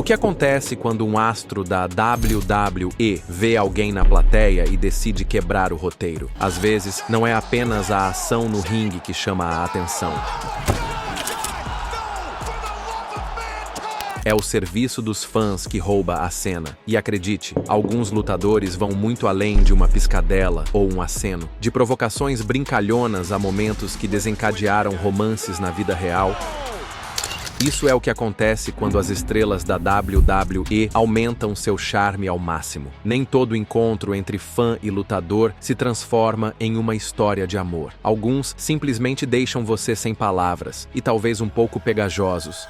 O que acontece quando um astro da WWE vê alguém na plateia e decide quebrar o roteiro? Às vezes, não é apenas a ação no ringue que chama a atenção. É o serviço dos fãs que rouba a cena. E acredite, alguns lutadores vão muito além de uma piscadela ou um aceno, de provocações brincalhonas a momentos que desencadearam romances na vida real. Isso é o que acontece quando as estrelas da WWE aumentam seu charme ao máximo. Nem todo encontro entre fã e lutador se transforma em uma história de amor. Alguns simplesmente deixam você sem palavras e talvez um pouco pegajosos.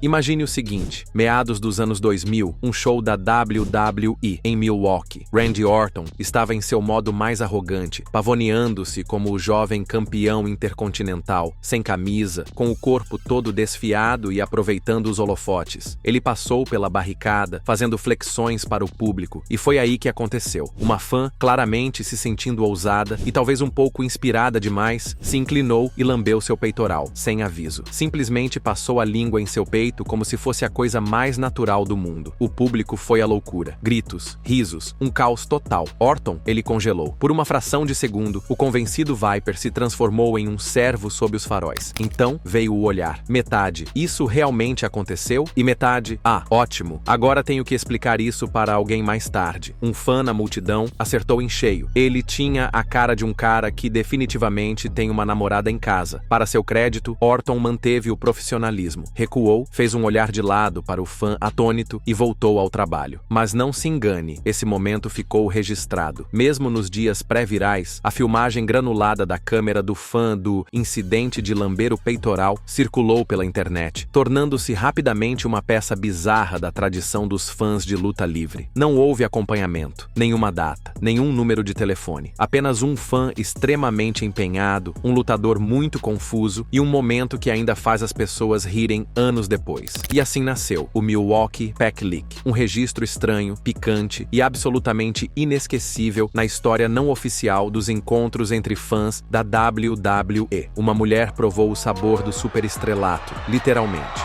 Imagine o seguinte, meados dos anos 2000, um show da WWE em Milwaukee. Randy Orton estava em seu modo mais arrogante, pavoneando-se como o jovem campeão intercontinental, sem camisa, com o corpo todo desfiado e aproveitando os holofotes. Ele passou pela barricada, fazendo flexões para o público, e foi aí que aconteceu. Uma fã, claramente se sentindo ousada e talvez um pouco inspirada demais, se inclinou e lambeu seu peitoral, sem aviso. Simplesmente passou a língua em seu peito como se fosse a coisa mais natural do mundo. O público foi à loucura. Gritos, risos, um caos total. Orton, ele congelou. Por uma fração de segundo, o convencido Viper se transformou em um servo sob os faróis. Então veio o olhar. Metade, isso realmente aconteceu? E metade, ótimo. Agora tenho que explicar isso para alguém mais tarde. Um fã na multidão acertou em cheio. Ele tinha a cara de um cara que definitivamente tem uma namorada em casa. Para seu crédito, Orton manteve o profissionalismo. Recuou, fez um olhar de lado para o fã atônito e voltou ao trabalho. Mas não se engane, esse momento ficou registrado. Mesmo nos dias pré-virais, a filmagem granulada da câmera do fã do incidente de lamber o peitoral circulou pela internet, tornando-se rapidamente uma peça bizarra da tradição dos fãs de luta livre. Não houve acompanhamento, nenhuma data, nenhum número de telefone. Apenas um fã extremamente empenhado, um lutador muito confuso e um momento que ainda faz as pessoas rirem anos depois. E assim nasceu o Milwaukee Pack Leak, um registro estranho, picante e absolutamente inesquecível na história não oficial dos encontros entre fãs da WWE. Uma mulher provou o sabor do superestrelato, literalmente.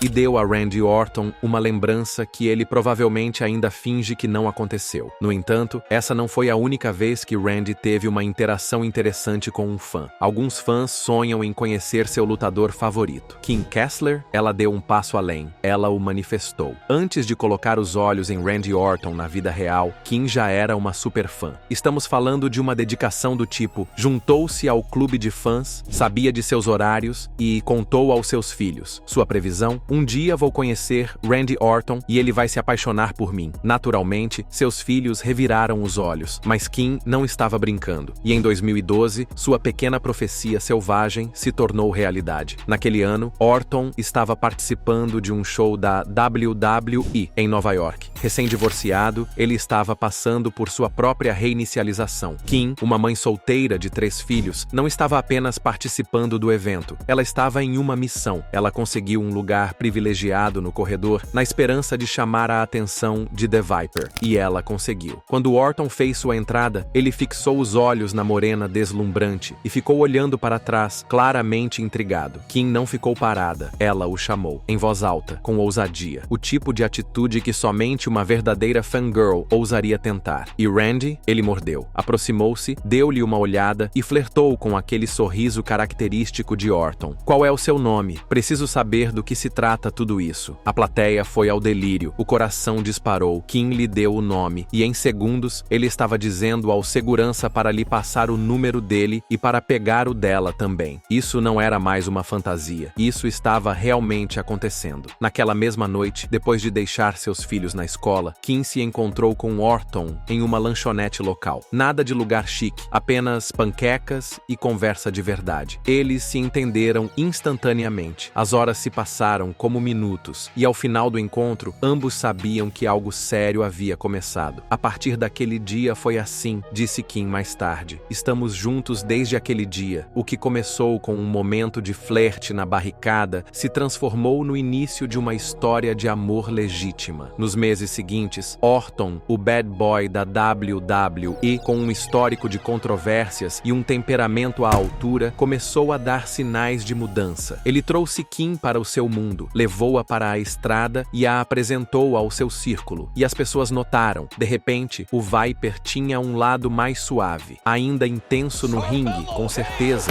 E deu a Randy Orton uma lembrança que ele provavelmente ainda finge que não aconteceu. No entanto, essa não foi a única vez que Randy teve uma interação interessante com um fã. Alguns fãs sonham em conhecer seu lutador favorito. Kim Kessler, ela deu um passo além. Ela o manifestou. Antes de colocar os olhos em Randy Orton na vida real, Kim já era uma super fã. Estamos falando de uma dedicação do tipo, juntou-se ao clube de fãs, sabia de seus horários e contou aos seus filhos. Sua previsão? Um dia vou conhecer Randy Orton e ele vai se apaixonar por mim. Naturalmente, seus filhos reviraram os olhos, mas Kim não estava brincando. E em 2012, sua pequena profecia selvagem se tornou realidade. Naquele ano, Orton estava participando de um show da WWE em Nova York. Recém-divorciado, ele estava passando por sua própria reinicialização. Kim, uma mãe solteira de 3 filhos, não estava apenas participando do evento. Ela estava em uma missão. Ela conseguiu um lugar privilegiado no corredor, na esperança de chamar a atenção de The Viper. E ela conseguiu. Quando Orton fez sua entrada, ele fixou os olhos na morena deslumbrante e ficou olhando para trás, claramente intrigado. Kim não ficou parada. Ela o chamou, em voz alta, com ousadia. O tipo de atitude que somente uma verdadeira fangirl ousaria tentar. E Randy, ele mordeu. Aproximou-se, deu-lhe uma olhada e flertou com aquele sorriso característico de Orton. Qual é o seu nome? Preciso saber do que se trata tudo isso. A plateia foi ao delírio. O coração disparou. Kim lhe deu o nome e em segundos ele estava dizendo ao segurança para lhe passar o número dele e para pegar o dela também. Isso não era mais uma fantasia. Isso estava realmente acontecendo. Naquela mesma noite, depois de deixar seus filhos na escola, Kim se encontrou com Orton em uma lanchonete local. Nada de lugar chique, apenas panquecas e conversa de verdade. Eles se entenderam instantaneamente. As horas se passaram como minutos, e ao final do encontro, ambos sabiam que algo sério havia começado. A partir daquele dia foi assim, disse Kim mais tarde. Estamos juntos desde aquele dia. O que começou com um momento de flerte na barricada se transformou no início de uma história de amor legítima. Nos meses meses seguintes, Orton, o bad boy da WWE, com um histórico de controvérsias e um temperamento à altura, começou a dar sinais de mudança. Ele trouxe Kim para o seu mundo, levou-a para a estrada e a apresentou ao seu círculo. E as pessoas notaram. De repente, o Viper tinha um lado mais suave, ainda intenso no ringue, com certeza.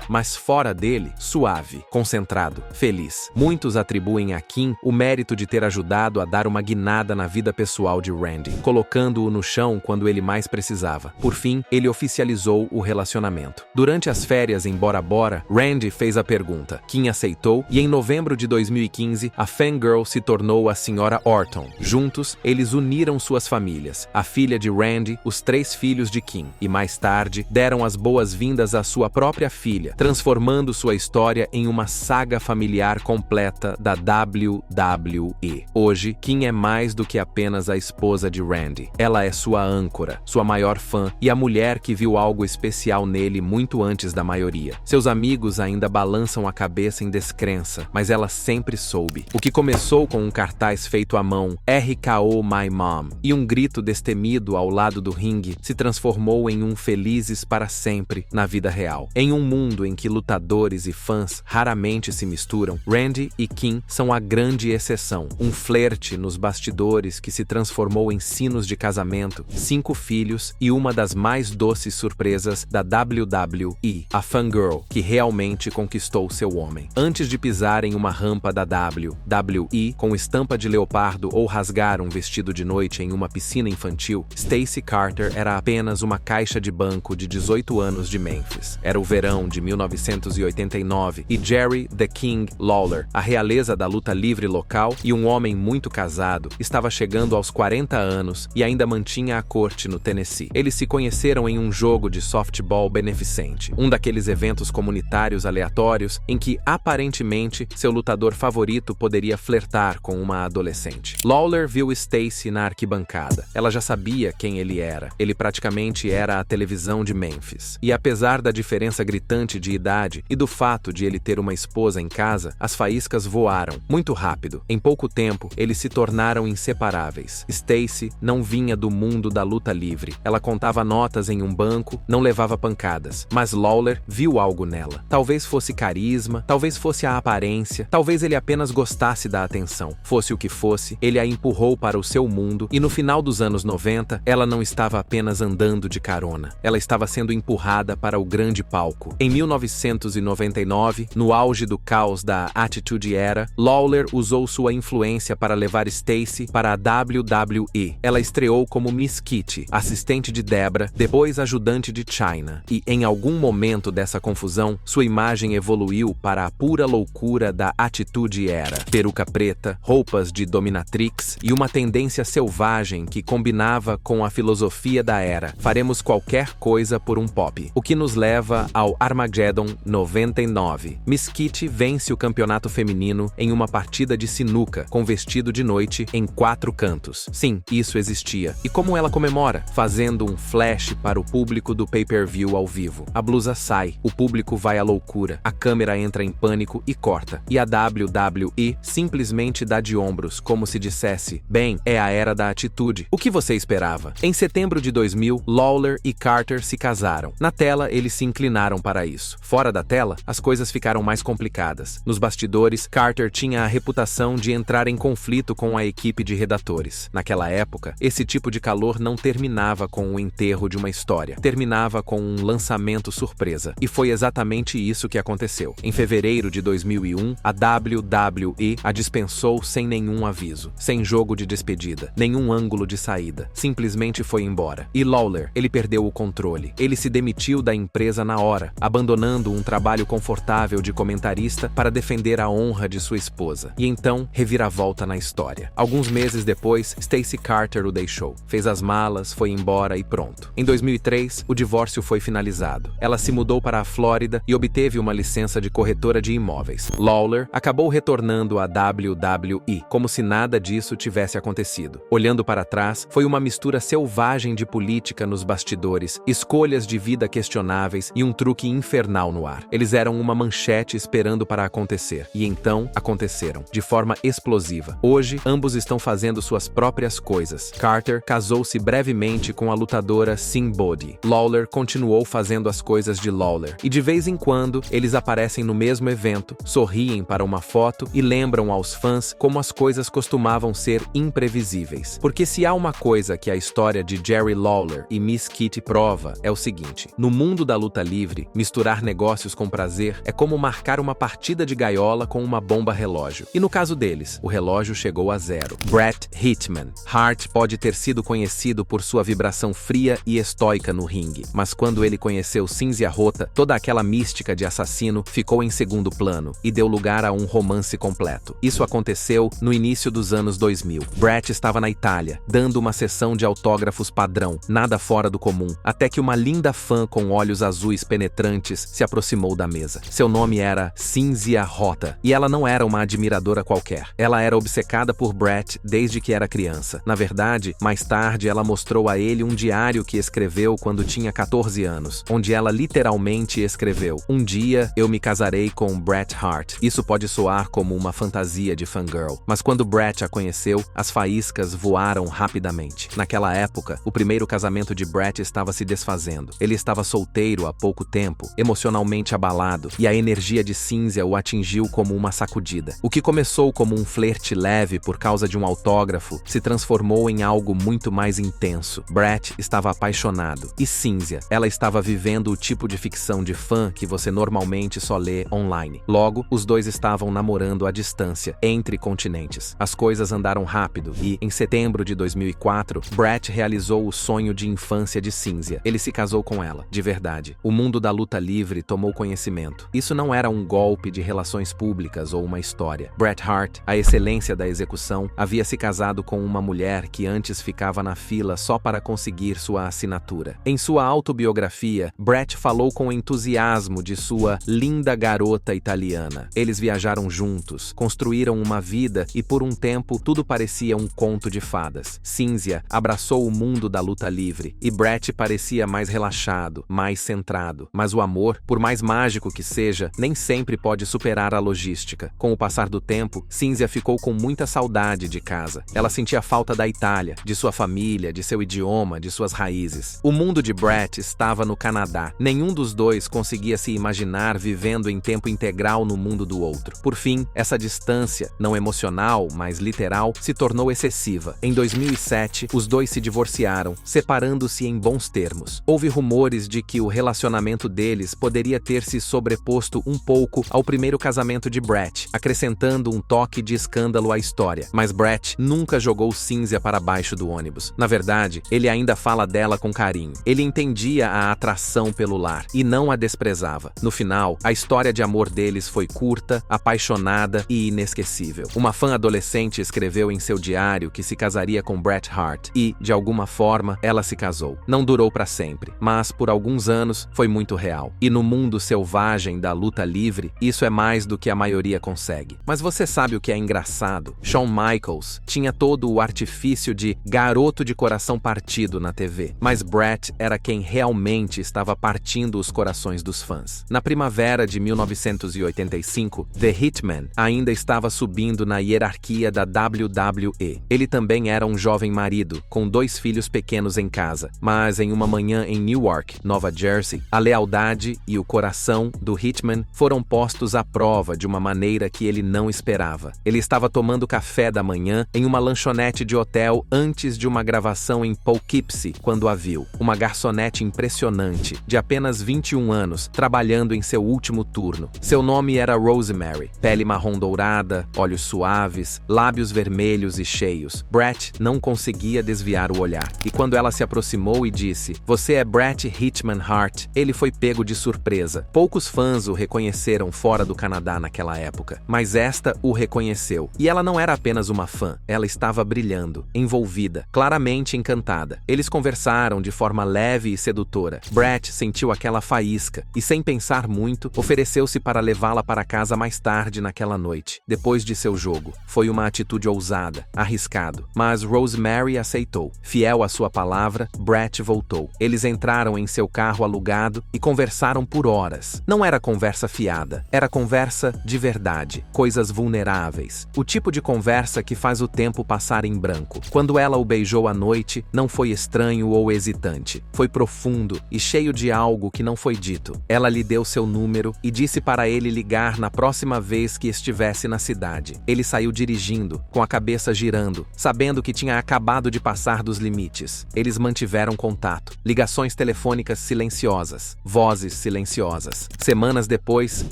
Mas fora dele, suave, concentrado, feliz. Muitos atribuem a Kim o mérito de ter ajudado a dar uma guinada na vida pessoal de Randy, colocando-o no chão quando ele mais precisava. Por fim, ele oficializou o relacionamento. Durante as férias em Bora Bora, Randy fez a pergunta. Kim aceitou e em novembro de 2015, a fangirl se tornou a Sra. Orton. Juntos, eles uniram suas famílias, a filha de Randy, os 3 filhos de Kim, e mais tarde, deram as boas-vindas à sua própria filha, transformando sua história em uma saga familiar completa da WWE. Hoje, Kim é mais do que apenas a esposa de Randy. Ela é sua âncora, sua maior fã e a mulher que viu algo especial nele muito antes da maioria. Seus amigos ainda balançam a cabeça em descrença, mas ela sempre soube. O que começou com um cartaz feito à mão, RKO My Mom, e um grito destemido ao lado do ringue, se transformou em um felizes para sempre na vida real. Em um mundo em que lutadores e fãs raramente se misturam, Randy e Kim são a grande exceção. Um flerte nos bastidores que se transformou em sinos de casamento, 5 filhos e uma das mais doces surpresas da WWE, a fangirl, que realmente conquistou seu homem. Antes de pisar em uma rampa da WWE com estampa de leopardo ou rasgar um vestido de noite em uma piscina infantil, Stacey Carter era apenas uma caixa de banco de 18 anos de Memphis. Era o verão de 1989 e Jerry The King Lawler, a realeza da luta livre local e um homem muito casado, estava chegando aos 40 anos e ainda mantinha a corte no Tennessee. Eles se conheceram em um jogo de softball beneficente, um daqueles eventos comunitários aleatórios em que, aparentemente, seu lutador favorito poderia flertar com uma adolescente. Lawler viu Stacey na arquibancada. Ela já sabia quem ele era. Ele praticamente era a televisão de Memphis. E apesar da diferença gritante de idade e do fato de ele ter uma esposa em casa, as faíscas voaram muito rápido. Em pouco tempo, eles se tornaram inseparáveis. Stacey não vinha do mundo da luta livre. Ela contava notas em um banco, não levava pancadas. Mas Lawler viu algo nela. Talvez fosse carisma, talvez fosse a aparência, talvez ele apenas gostasse da atenção. Fosse o que fosse, ele a empurrou para o seu mundo e no final dos anos 90, ela não estava apenas andando de carona. Ela estava sendo empurrada para o grande palco. Em 1999, no auge do caos da Attitude Era, Lawler usou sua influência para levar Stacey para a WWE. Ela estreou como Miss Kitty, assistente de Debra, depois ajudante de Chyna. E em algum momento dessa confusão, sua imagem evoluiu para a pura loucura da Attitude Era. Peruca preta, roupas de dominatrix e uma tendência selvagem que combinava com a filosofia da era. Faremos qualquer coisa por um pop. O que nos leva ao Armageddon 99. Miss Kitty vence o campeonato feminino em uma partida de sinuca, com vestido de noite em 4 cantos. Sim, isso existia. E como ela comemora? Fazendo um flash para o público do pay-per-view ao vivo. A blusa sai, o público vai à loucura, a câmera entra em pânico e corta. E a WWE simplesmente dá de ombros, como se dissesse, bem, é a era da atitude. O que você esperava? Em setembro de 2000, Lawler e Carter se casaram. Na tela, eles se inclinaram para isso. Fora da tela, as coisas ficaram mais complicadas. Nos bastidores, Carter tinha a reputação de entrar em conflito com a equipe de redatores. Naquela época, esse tipo de calor não terminava com o enterro de uma história. Terminava com um lançamento surpresa. E foi exatamente isso que aconteceu. Em fevereiro de 2001, a WWE a dispensou sem nenhum aviso, sem jogo de despedida, nenhum ângulo de saída. Simplesmente foi embora. E Lawler, ele perdeu o controle. Ele se demitiu da empresa na hora, abandonando um trabalho confortável de comentarista para defender a honra de sua esposa. E então, reviravolta na história. Alguns meses depois, Stacey Carter o deixou. Fez as malas, foi embora e pronto. Em 2003, o divórcio foi finalizado. Ela se mudou para a Flórida e obteve uma licença de corretora de imóveis. Lawler acabou retornando à WWE, como se nada disso tivesse acontecido. Olhando para trás, foi uma mistura selvagem de política nos bastidores, escolhas de vida questionáveis e um truque infernal infernal no ar. Eles eram uma manchete esperando para acontecer. E então, aconteceram. De forma explosiva. Hoje, ambos estão fazendo suas próprias coisas. Carter casou-se brevemente com a lutadora Sing Bodhi. Lawler continuou fazendo as coisas de Lawler. E de vez em quando, eles aparecem no mesmo evento, sorriem para uma foto e lembram aos fãs como as coisas costumavam ser imprevisíveis. Porque se há uma coisa que a história de Jerry Lawler e Miss Kitty prova, é o seguinte: no mundo da luta livre, misturar negócios com prazer é como marcar uma partida de gaiola com uma bomba relógio. E no caso deles, o relógio chegou a zero. Bret Hitman. Hart pode ter sido conhecido por sua vibração fria e estoica no ringue, mas quando ele conheceu Cynthia Rota, toda aquela mística de assassino ficou em segundo plano e deu lugar a um romance completo. Isso aconteceu no início dos anos 2000. Bret estava na Itália, dando uma sessão de autógrafos padrão, nada fora do comum, até que uma linda fã com olhos azuis penetrantes se aproximou da mesa. Seu nome era Cynthia Rota, e ela não era uma admiradora qualquer. Ela era obcecada por Bret desde que era criança. Na verdade, mais tarde ela mostrou a ele um diário que escreveu quando tinha 14 anos, onde ela literalmente escreveu: "Um dia eu me casarei com Bret Hart." Isso pode soar como uma fantasia de fangirl, mas quando Bret a conheceu, as faíscas voaram rapidamente. Naquela época, o primeiro casamento de Bret estava se desfazendo. Ele estava solteiro há pouco tempo, emocionalmente abalado, e a energia de Cynthia o atingiu como uma sacudida. O que começou como um flerte leve por causa de um autógrafo se transformou em algo muito mais intenso. Bret estava apaixonado, e Cynthia, ela estava vivendo o tipo de ficção de fã que você normalmente só lê online. Logo, os dois estavam namorando à distância, entre continentes. As coisas andaram rápido e, em setembro de 2004, Bret realizou o sonho de infância de Cynthia. Ele se casou com ela, de verdade. O mundo da luta livre tomou conhecimento. Isso não era um golpe de relações públicas ou uma história. Bret Hart, a excelência da execução, havia se casado com uma mulher que antes ficava na fila só para conseguir sua assinatura. Em sua autobiografia, Bret falou com entusiasmo de sua linda garota italiana. Eles viajaram juntos, construíram uma vida e por um tempo tudo parecia um conto de fadas. Cynthia abraçou o mundo da luta livre e Bret parecia mais relaxado, mais centrado. Mas o amor, por mais mágico que seja, nem sempre pode superar a logística. Com o passar do tempo, Cynthia ficou com muita saudade de casa. Ela sentia falta da Itália, de sua família, de seu idioma, de suas raízes. O mundo de Bret estava no Canadá. Nenhum dos dois conseguia se imaginar vivendo em tempo integral no mundo do outro. Por fim, essa distância, não emocional, mas literal, se tornou excessiva. Em 2007, os dois se divorciaram, separando-se em bons termos. Houve rumores de que o relacionamento deles poderia ter se sobreposto um pouco ao primeiro casamento de Bret, acrescentando um toque de escândalo à história. Mas Bret nunca jogou Cynthia para baixo do ônibus. Na verdade, ele ainda fala dela com carinho. Ele entendia a atração pelo lar e não a desprezava. No final, a história de amor deles foi curta, apaixonada e inesquecível. Uma fã adolescente escreveu em seu diário que se casaria com Bret Hart e, de alguma forma, ela se casou. Não durou para sempre, mas por alguns anos foi muito real. E no mundo selvagem da luta livre, isso é mais do que a maioria consegue. Mas você sabe o que é engraçado? Shawn Michaels tinha todo o artifício de garoto de coração partido na TV, mas Bret era quem realmente estava partindo os corações dos fãs. Na primavera de 1985, The Hitman ainda estava subindo na hierarquia da WWE. Ele também era um jovem marido, com 2 filhos pequenos em casa, mas em uma manhã em Newark, Nova Jersey, a lealdade e o coração do Hitman foram postos à prova de uma maneira que ele não esperava. Ele estava tomando café da manhã em uma lanchonete de hotel antes de uma gravação em Poughkeepsie, quando a viu. Uma garçonete impressionante, de apenas 21 anos, trabalhando em seu último turno. Seu nome era Rosemary, pele marrom dourada, olhos suaves, lábios vermelhos e cheios. Bret não conseguia desviar o olhar. E quando ela se aproximou e disse: "Você é Bret Hitman Hart", ele foi pego de surpresa. Poucos fãs o reconheceram fora do Canadá naquela época, mas esta o reconheceu. E ela não era apenas uma fã, ela estava brilhando, envolvida, claramente encantada. Eles conversaram de forma leve e sedutora. Bret sentiu aquela faísca e, sem pensar muito, ofereceu-se para levá-la para casa mais tarde naquela noite, depois de seu jogo. Foi uma atitude ousada, arriscado, mas Rosemary aceitou. Fiel à sua palavra, Bret voltou. Eles entraram em seu carro alugado e conversaram conversaram por horas. Não era conversa fiada, era conversa de verdade, coisas vulneráveis. O tipo de conversa que faz o tempo passar em branco. Quando ela o beijou à noite, não foi estranho ou hesitante. Foi profundo e cheio de algo que não foi dito. Ela lhe deu seu número e disse para ele ligar na próxima vez que estivesse na cidade. Ele saiu dirigindo, com a cabeça girando, sabendo que tinha acabado de passar dos limites. Eles mantiveram contato. Ligações telefônicas silenciosas, vozes silenciosas. Semanas depois,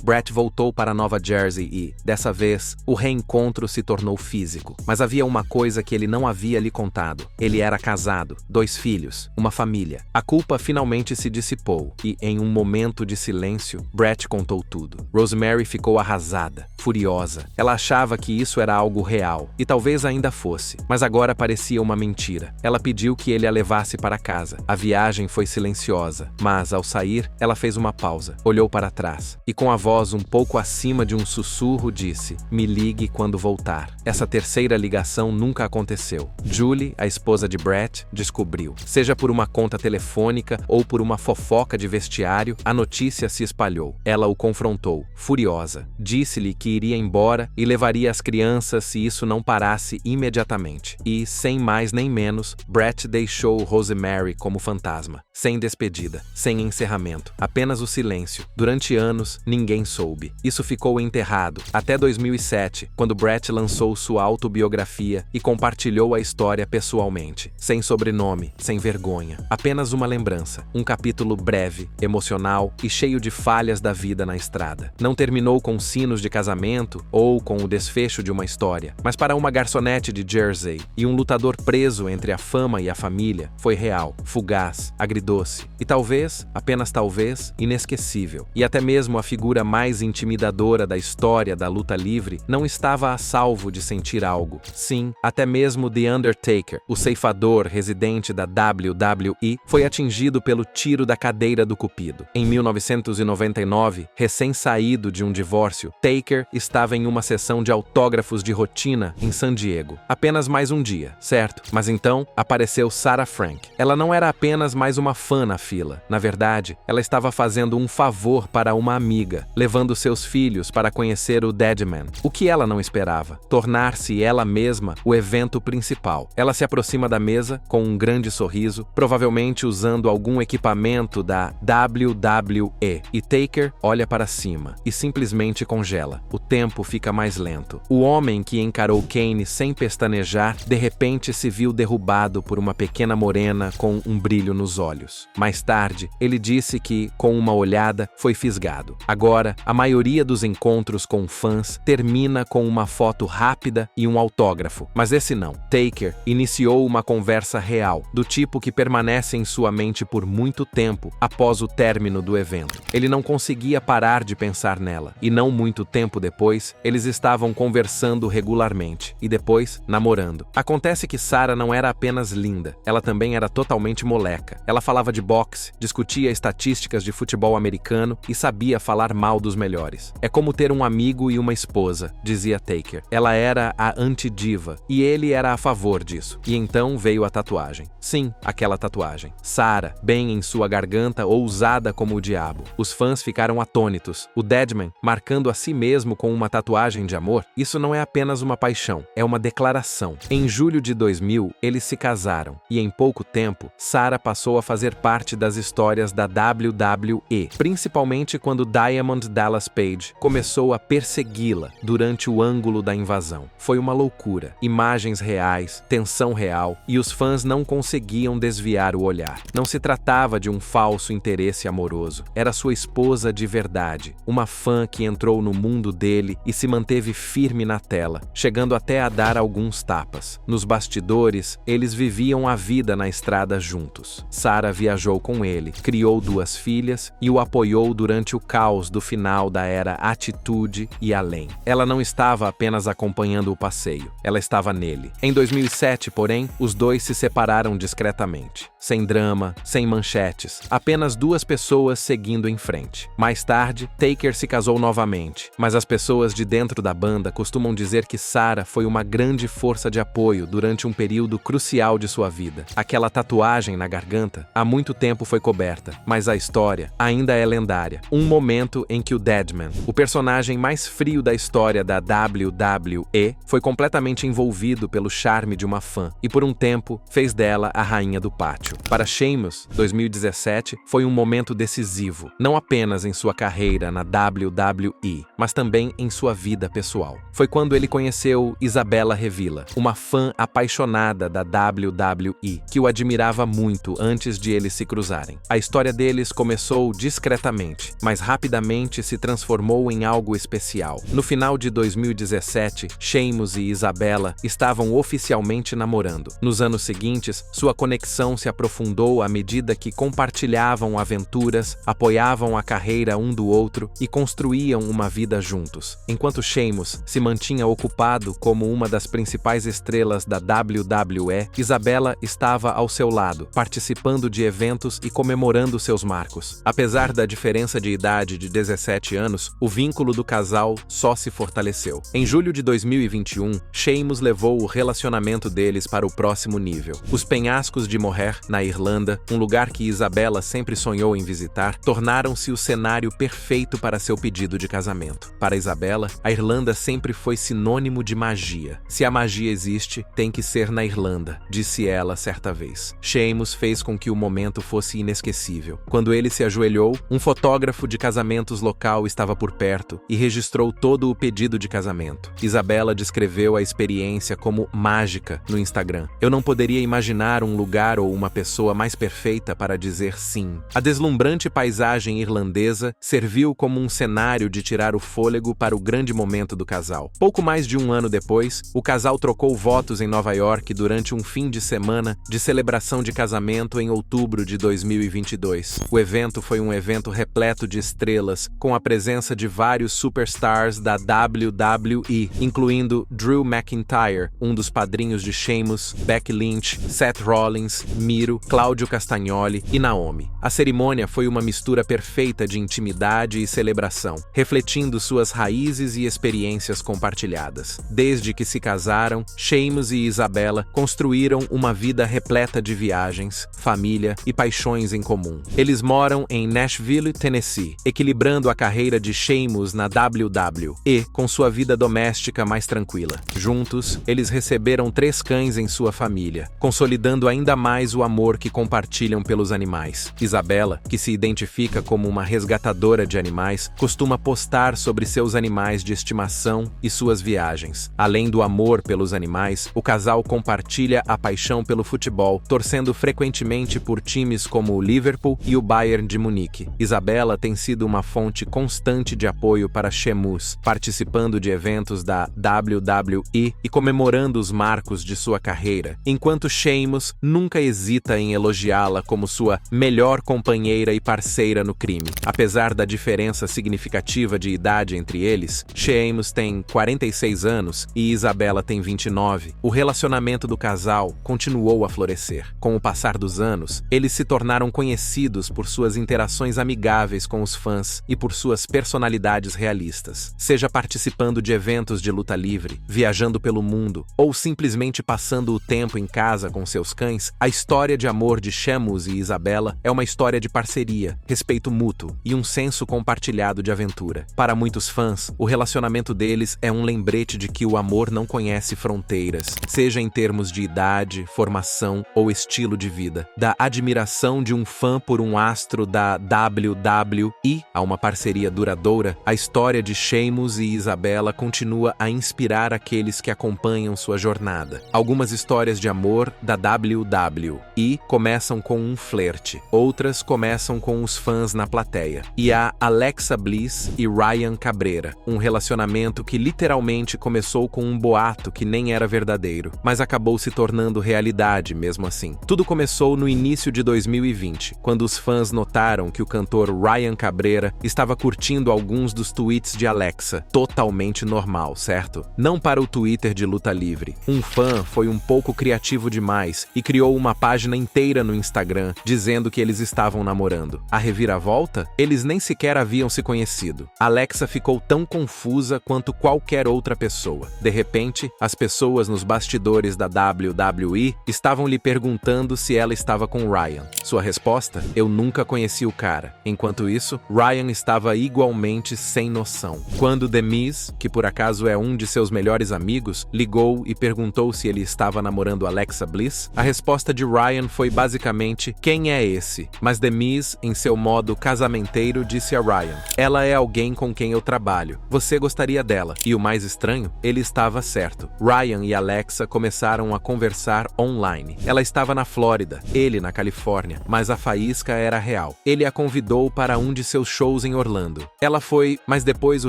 Brett voltou para Nova Jersey e, dessa vez, o reencontro se tornou físico. Mas havia uma coisa que ele não havia lhe contado. Ele era casado, 2 filhos, uma família. A culpa finalmente se dissipou e, em um momento de silêncio, Brett contou tudo. Rosemary ficou arrasada, furiosa. Ela achava que isso era algo real, e talvez ainda fosse, mas agora parecia uma mentira. Ela pediu que ele a levasse para casa. A viagem foi silenciosa, mas, ao sair, ela fez uma pausa, olhou para trás, e com a voz um pouco acima de um sussurro disse: "Me ligue quando voltar." Essa terceira ligação nunca aconteceu. Julie, a esposa de Brett, descobriu. Seja por uma conta telefônica ou por uma fofoca de vestiário, a notícia se espalhou. Ela o confrontou, furiosa. Disse-lhe que iria embora e levaria as crianças se isso não parasse imediatamente. E, sem mais nem menos, Brett deixou Rosemary como fantasma. Sem despedida, sem encerramento, apenas o silêncio. Durante anos, ninguém soube. Isso ficou enterrado, até 2007, quando Brett lançou sua autobiografia e compartilhou a história pessoalmente. Sem sobrenome, sem vergonha. Apenas uma lembrança. Um capítulo breve, emocional e cheio de falhas da vida na estrada. Não terminou com sinos de casamento ou com o desfecho de uma história, mas para uma garçonete de Jersey e um lutador preso entre a fama e a família, foi real, fugaz, agridoce e talvez, apenas talvez, inesquecível. E até mesmo a figura mais intimidadora da história da luta livre não estava a salvo de sentir algo. Sim, até mesmo The Undertaker, o ceifador residente da WWE, foi atingido pelo tiro da cadeira do Cupido. Em 1999, recém-saído de um divórcio, Taker estava em uma sessão de autógrafos de rotina em San Diego. Apenas mais um dia, certo? Mas então, apareceu Sarah Frank. Ela não era apenas mais uma fã na fila. Na verdade, ela estava fazendo um favor para uma amiga, levando seus filhos para conhecer o Deadman. O que ela não esperava? Tornar-se ela mesma o evento principal. Ela se aproxima da mesa com um grande sorriso, provavelmente usando algum equipamento da WWE. E Taker olha para cima e simplesmente congela. O tempo fica mais lento. O homem que encarou Kane sem pestanejar, de repente se viu derrubado por uma pequena morena com um brilho nos olhos. Mais tarde, ele disse que, com uma olhada, foi fisgado. Agora, a maioria dos encontros com fãs termina com uma foto rápida e um autógrafo. Mas esse não. Taker iniciou uma conversa real, do tipo que permanece em sua mente por muito tempo após o término do evento. Ele não conseguia parar de pensar nela, e não muito tempo depois, eles estavam conversando regularmente, e depois, namorando. Acontece que Sarah não era apenas linda, ela também era totalmente moleca. Ela falava de boxe, discutia estatísticas de futebol americano e sabia falar mal dos melhores. É como ter um amigo e uma esposa, dizia Taker. Ela era a anti-diva, e ele era a favor disso. E então veio a tatuagem. Sim, aquela tatuagem. Sarah, bem em sua garganta, ousada como o diabo. Os fãs ficaram atônitos. O Deadman, marcando a si mesmo com uma tatuagem de amor, isso não é apenas uma paixão, é uma declaração. Em julho de 2000, eles se casaram, e em pouco tempo, Sarah passou a fazer parte das histórias da WWE, principalmente quando Diamond Dallas Page começou a persegui-la durante o ângulo da invasão. Foi uma loucura. Imagens reais, tensão real, e os fãs não conseguiam desviar o olhar. Não se tratava de um falso interesse amoroso. Era sua esposa de verdade, uma fã que entrou no mundo dele e se manteve firme na tela, chegando até a dar alguns tapas. Nos bastidores, eles viviam a vida na estrada juntos. Sarah viajou com ele, criou 2 filhas e o apoiou durante o caos do final da era Atitude e além. Ela não estava apenas acompanhando o passeio, ela estava nele. Em 2007, porém, os dois se separaram discretamente. Sem drama, sem manchetes, apenas 2 pessoas seguindo em frente. Mais tarde, Taker se casou novamente, mas as pessoas de dentro da banda costumam dizer que Sarah foi uma grande força de apoio durante um período crucial de sua vida. Aquela tatuagem na garganta há muito tempo foi coberta, mas a história ainda é lendária. Um momento em que o Deadman, o personagem mais frio da história da WWE, foi completamente envolvido pelo charme de uma fã e por um tempo fez dela a rainha do pátio. Para Sheamus, 2017 foi um momento decisivo, não apenas em sua carreira na WWE, mas também em sua vida pessoal. Foi quando ele conheceu Isabella Revilla, uma fã apaixonada da WWE, que o admirava muito antes de eles se cruzarem. A história deles começou discretamente, mas rapidamente se transformou em algo especial. No final de 2017, Sheamus e Isabella estavam oficialmente namorando. Nos anos seguintes, sua conexão se aprofundou à medida que compartilhavam aventuras, apoiavam a carreira um do outro e construíam uma vida juntos. Enquanto Sheamus se mantinha ocupado como uma das principais estrelas da WWE, Isabella estava ao seu lado, participando de eventos e comemorando seus marcos. Apesar da diferença de idade de 17 anos, o vínculo do casal só se fortaleceu. Em julho de 2021, Sheamus levou o relacionamento deles para o próximo nível. Os penhascos de Moher, na Irlanda, um lugar que Isabella sempre sonhou em visitar, tornaram-se o cenário perfeito para seu pedido de casamento. Para Isabella, a Irlanda sempre foi sinônimo de magia. Se a magia existe, tem que ser na Irlanda, disse ela certa vez. Sheamus fez com que o momento fosse inesquecível. Quando ele se ajoelhou, um fotógrafo de casamentos local estava por perto e registrou todo o pedido de casamento. Isabella descreveu a experiência como mágica no Instagram. Eu não poderia imaginar um lugar ou uma pessoa mais perfeita para dizer sim. A deslumbrante paisagem irlandesa serviu como um cenário de tirar o fôlego para o grande momento do casal. Pouco mais de um ano depois, o casal trocou votos em Nova York durante um fim de semana de celebração de casamento em outubro de 2022. O evento foi um evento repleto de estrelas, com a presença de vários superstars da WWE, incluindo Drew McIntyre, um dos padrinhos de Sheamus, Becky Lynch, Seth Rollins, Miro, Claudio Castagnoli e Naomi. A cerimônia foi uma mistura perfeita de intimidade e celebração, refletindo suas raízes e experiências compartilhadas. Desde que se casaram, Sheamus e Isabella construíram uma vida repleta de viagens, família e paixões em comum. Eles moram em Nashville, Tennessee, equilibrando a carreira de Sheamus na WWE com sua vida doméstica mais tranquila. Juntos, eles receberam 3 cães em sua família, consolidando ainda mais o amor que compartilham pelos animais. Isabella, que se identifica como uma resgatadora de animais, costuma postar sobre seus animais de estimação e suas viagens. Além do amor pelos animais, o casal compartilha a paixão pelo futebol, torcendo frequentemente por times como o Liverpool e o Bayern de Munique. Isabella tem sido uma fonte constante de apoio para Sheamus, participando de eventos da WWE e comemorando os marcos de sua carreira, enquanto Sheamus nunca hesita em elogiá-la como sua melhor companheira e parceira no crime. Apesar da diferença significativa de idade entre eles, Sheamus tem 46 anos e Isabella tem 29. O relacionamento do casal continuou a florescer. Com o passar dos anos, eles se tornaram conhecidos por suas interações amigáveis com os fãs e por suas personalidades realistas. Seja participando de eventos de luta livre, viajando pelo mundo ou simplesmente passando o tempo em casa com seus cães, a história de amor de Sheamus e Isabella é uma história de parceria, respeito mútuo e um senso compartilhado de aventura. Para muitos fãs, o relacionamento deles é um lembrete de que o amor não conhece fronteiras, seja em termos de idade, formação ou estilo de vida. Da admiração de um fã por um astro da WWE a uma parceria duradoura, a história de Sheamus e Isabella continua a inspirar aqueles que acompanham sua jornada. Algumas histórias de amor da WWE começam com um flerte, outras começam com os fãs na plateia. E há Alexa Bliss e Ryan Cabrera, um relacionamento que literalmente começou com um boato que nem era verdadeiro, mas acabou se tornando realidade mesmo assim. Tudo começou no início de 2020, quando os fãs notaram que o cantor Ryan Cabrera estava curtindo alguns dos tweets de Alexa, totalmente normal, certo? Não para o Twitter de luta livre. Um fã foi um pouco criativo demais e criou uma página inteira no Instagram dizendo que eles estavam namorando. A reviravolta? Eles nem sequer haviam se conhecido. Alexa ficou tão confusa quanto qualquer outra pessoa. De repente, as pessoas nos bastidores da WWE estavam lhe perguntando se ela estava com com Ryan? Sua resposta? Eu nunca conheci o cara. Enquanto isso, Ryan estava igualmente sem noção. Quando The Miz, que por acaso é um de seus melhores amigos, ligou e perguntou se ele estava namorando Alexa Bliss, a resposta de Ryan foi basicamente: quem é esse? Mas The Miz, em seu modo casamenteiro, disse a Ryan: ela é alguém com quem eu trabalho. Você gostaria dela. E o mais estranho, ele estava certo. Ryan e Alexa começaram a conversar online. Ela estava na Flórida, ele na Califórnia, mas a faísca era real. Ele a convidou para um de seus shows em Orlando. Ela foi, mas depois o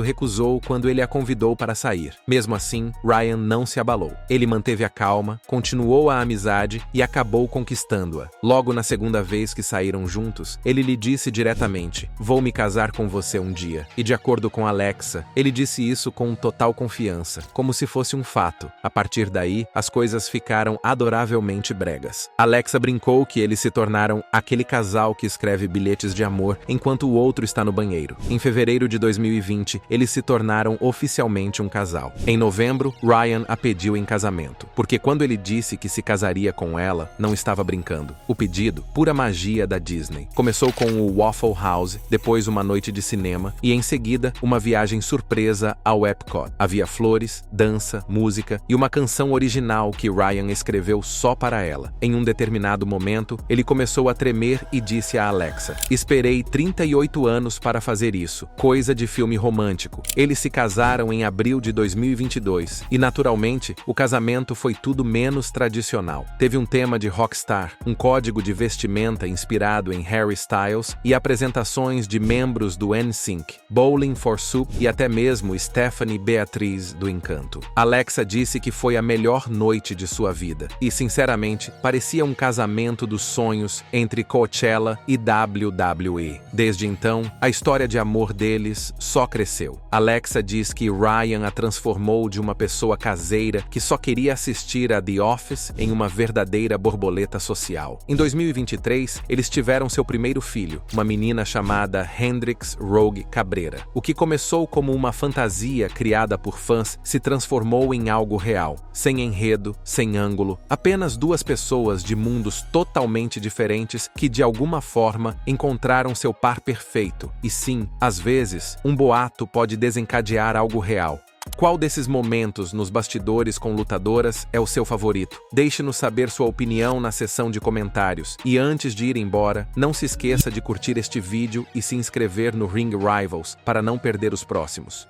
recusou quando ele a convidou para sair. Mesmo assim, Ryan não se abalou. Ele manteve a calma, continuou a amizade e acabou conquistando-a. Logo na segunda vez que saíram juntos, ele lhe disse diretamente: vou me casar com você um dia. E de acordo com Alexa, ele disse isso com total confiança, como se fosse um fato. A partir daí, as coisas ficaram adoravelmente bregas. Alexa brincou que eles se tornaram aquele casal que escreve bilhetes de amor enquanto o outro está no banheiro. Em fevereiro de 2020, eles se tornaram oficialmente um casal. Em novembro, Ryan a pediu em casamento, porque quando ele disse que se casaria com ela, não estava brincando. O pedido, pura magia da Disney. Começou com o Waffle House, depois uma noite de cinema e em seguida uma viagem surpresa ao Epcot. Havia flores, dança, música e uma canção original que Ryan escreveu só para ela. Em um determinado momento, ele começou a tremer e disse a Alexa: esperei 38 anos para fazer isso. Coisa de filme romântico. Eles se casaram em abril de 2022 e, naturalmente, o casamento foi tudo menos tradicional. Teve um tema de rockstar, um código de vestimenta inspirado em Harry Styles e apresentações de membros do NSYNC, Bowling for Soup e até mesmo Stephanie Beatriz do Encanto. Alexa disse que foi a melhor noite de sua vida e, sinceramente, parecia um casamento dos sonhos entre Coachella e WWE. Desde então, a história de amor deles só cresceu. Alexa diz que Ryan a transformou de uma pessoa caseira que só queria assistir a The Office em uma verdadeira borboleta social. Em 2023, eles tiveram seu primeiro filho, uma menina chamada Hendrix Rogue Cabrera. O que começou como uma fantasia criada por fãs se transformou em algo real, sem enredo, sem ângulo, apenas duas pessoas de mundos totalmente diferentes que de alguma forma encontraram seu par perfeito. E sim, às vezes, um boato pode desencadear algo real. Qual desses momentos nos bastidores com lutadoras é o seu favorito? Deixe-nos saber sua opinião na seção de comentários. E antes de ir embora, não se esqueça de curtir este vídeo e se inscrever no Ring Rivals para não perder os próximos.